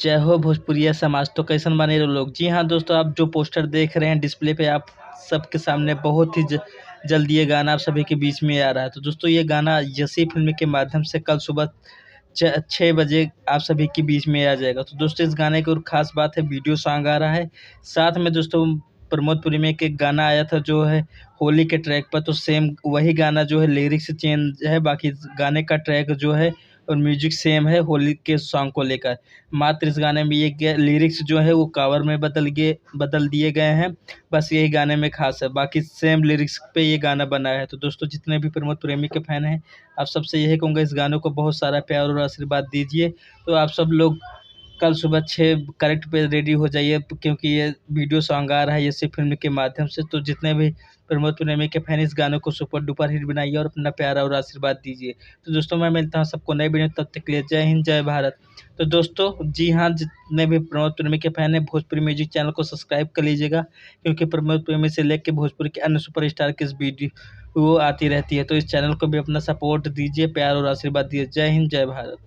जय हो भोजपुरिया समाज। तो कैसन बने रहो लोग। जी हाँ दोस्तों, आप जो पोस्टर देख रहे हैं डिस्प्ले पे आप सबके सामने, बहुत ही जल्दी ये गाना आप सभी के बीच में आ रहा है। तो दोस्तों ये गाना यसी फिल्म के माध्यम से कल सुबह 6 बजे आप सभी के बीच में आ जाएगा। तो दोस्तों इस गाने की और ख़ास बात है, वीडियो सॉन्ग आ रहा है। साथ में दोस्तों प्रमोद पुरी में एक गाना आया था जो है होली के ट्रैक पर, तो सेम वही गाना जो है लिरिक्स चेंज है, बाकी गाने का ट्रैक जो है और म्यूजिक सेम है होली के सॉन्ग को लेकर। मात्र इस गाने में ये लिरिक्स जो है वो कवर में बदल दिए गए हैं, बस यही गाने में खास है, बाकी सेम लिरिक्स पे ये गाना बना है। तो दोस्तों जितने भी प्रमोद प्रेमी के फैन हैं, आप सबसे यही कहूँगा, इस गानों को बहुत सारा प्यार और आशीर्वाद दीजिए। तो आप सब लोग कल सुबह 6 करेक्ट पे रेडी हो जाइए, क्योंकि ये वीडियो सॉन्ग आ रहा है इसी फिल्म के माध्यम से। तो जितने भी प्रमोद प्रेमी के फैन इस गानों को सुपर डुपर हिट बनाइए और अपना प्यार और आशीर्वाद दीजिए। तो दोस्तों मैं मिलता हूँ सबको नए वीडियो, तब तक के लिए जय हिंद जय भारत। तो दोस्तों जी हाँ, जितने भी प्रमोद प्रेमी के फैन हैं, भोजपुरी म्यूजिक चैनल को सब्सक्राइब कर लीजिएगा, क्योंकि प्रमोद प्रेमी से लेकर भोजपुरी के अन्य सुपरस्टार की इस वीडियो वो आती रहती है। तो इस चैनल को भी अपना सपोर्ट दीजिए, प्यार और आशीर्वाद दीजिए। जय हिंद जय भारत।